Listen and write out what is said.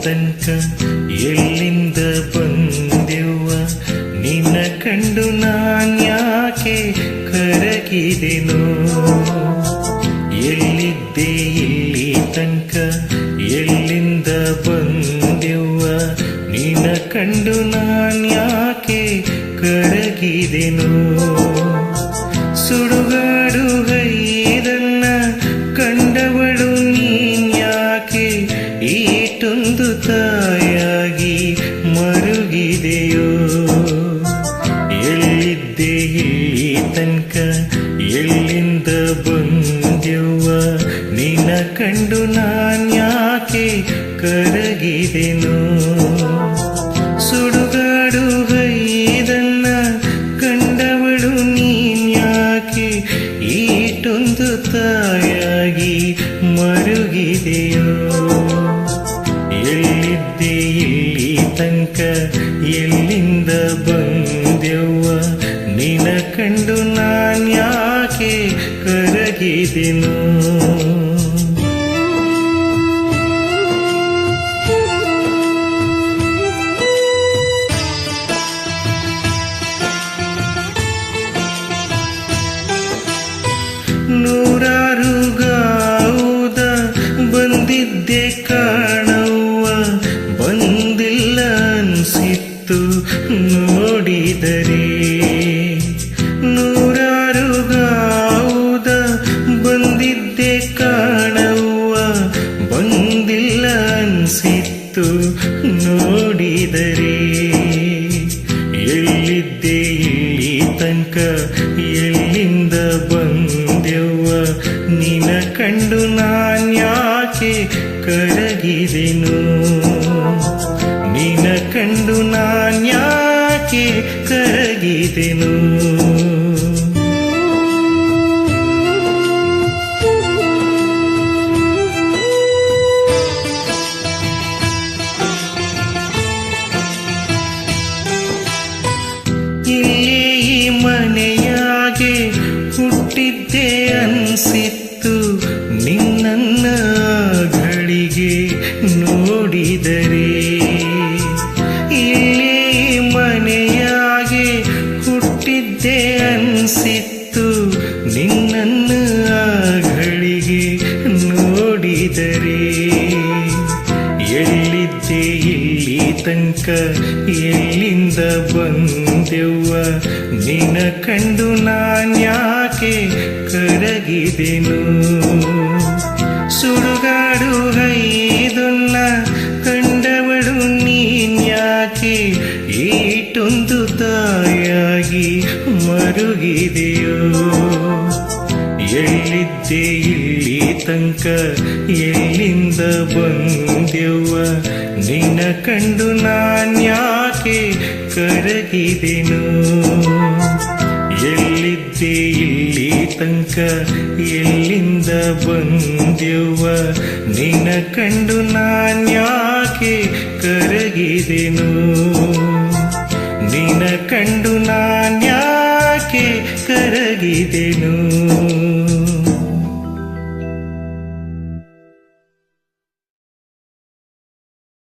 ತನಕ ಎಲ್ಲಿಂದ ಬಂದೆವ್ವ ನಿನ್ನ ಕಂಡು ನಾನ್ಯಾಕೆ ಕರಗಿದೆನೋ ಎಲ್ಲಿದ್ದೆ ಇಲ್ಲಿ ತನಕ ಎಲ್ಲಿಂದ ಬಂದೆವ್ವ ನಿನ್ನ ಕಂಡು ನಾನ್ಯಾಕೆ ಕರಗಿದೆನೋ ಸುಡುಗಾಡು ಗೈರನ್ನ ಕಂಡವಳು ನೀನ್ಯಾಕೆ ಈಟೊಂದು ತಾಯಾಗಿ ಮರುಗಿದೆಯೋ ಎಲ್ಲಿದ್ದೆ ಇಲ್ಲಿ ತನಕ ಎಲ್ಲಿಂದ ಬಂದೆವ್ವ ನಿನ್ನ ಕಂಡು ನಾನ್ಯಾಕೆ ಕರಗಿದೆನೋ ಸುಡುಗಾಡು ಗೈರನ್ನ ಕಂಡವಳು ನೀನ್ಯಾಕೆ ಈಟೊಂದು ತಾಯಾಗಿ ಮರುಗಿದೆಯೋ ಎಲ್ಲಿದ್ದೆ ಇಲ್ಲಿ ತನಕ ಎಲ್ಲಿಂದ ಬಂದೆವ್ವ ನಿನ್ನ ಕಂಡು ನಾನ್ಯಾಕೆ ಕರಗಿದೆನೋ ನೂರಾರು ಗಾವುದ ಬಂದಿದ್ದೆ ಕಾಣವ್ವ ಬಂದಿಲ್ಲ ಅನ್ಸಿತ್ತು ನೋಡಿದರೆ ನೂರಾರು ಗಾವುದ ಬಂದಿದ್ದೆ ಕಾಣವ್ವ ಬಂದಿಲ್ಲ ಅನ್ಸಿತ್ತು ನೋಡಿದರೆ ಎಲ್ಲಿದ್ದೆ ಇಲ್ಲಿ ತನಕ ಎಲ್ಲಿಂದ ಬಂದೆವ್ವ ನಿನ್ನ ಕಂಡು ನಾನ್ಯಾಕೆ ಕರಗಿದೆನೋ ನಿನ್ನ ಕಂಡು ನಾನ್ಯಾಕೆ ಕರಗಿದೆನೋ ಇಲ್ಲೇ ಈ ಮನೆಯಾಗೆ ಹುಟ್ಟಿದ್ದೆ ಅನ್ಸಿತ್ತು ನಿನ್ನ ಗಳಿಗೆ ನೋಡಿದರೆ ಇಲ್ಲೇ ಈ ಮನೆಯಾಗೆ ಹುಟ್ಟಿದ್ದೆ ಅನ್ಸಿತ್ತು ನಿನ್ನ ಗಳಿಗೆ ನೋಡಿದರೆ ಎಲ್ಲಿದ್ದೆ ಇಲ್ಲಿ ತನಕ ಎಲ್ಲಿಂದ ಬಂದೆವ್ವ ನಿನ್ನ ಕಂಡು ನಾನ್ಯಾಕೆ ಕರಗಿದೆನೋ ಸುಡುಗಾಡು ಗೈದೊನ್ನ ಕಂಡವಳು ನೀನ್ಯಾಕೆ ಈಟೊಂದು ತಾಯಾಗಿ ಮರುಗಿದೆಯೋ ಎಲ್ಲಿದ್ದೆ ಇಲ್ಲಿ ತನಕ ಎಲ್ಲಿಂದ ಬಂದೆವ್ವ ನಿನ್ನ ಕಂಡು ನಾನ್ಯಾಕೆ ಕರಗಿದೆನೋ ಎಲ್ಲಿದ್ದೆ ಇಲ್ಲಿ ತನಕ ಎಲ್ಲಿಂದ ಬಂದೆವ್ವ ನಿನ್ನ ಕಂಡು ನಾನ್ಯಾಕೆ ಕರಗಿದೆನೋ ನಿನ್ನ ಕಂಡು ನಾನ್ಯಾಕೆ ಕರಗಿದೆನೋ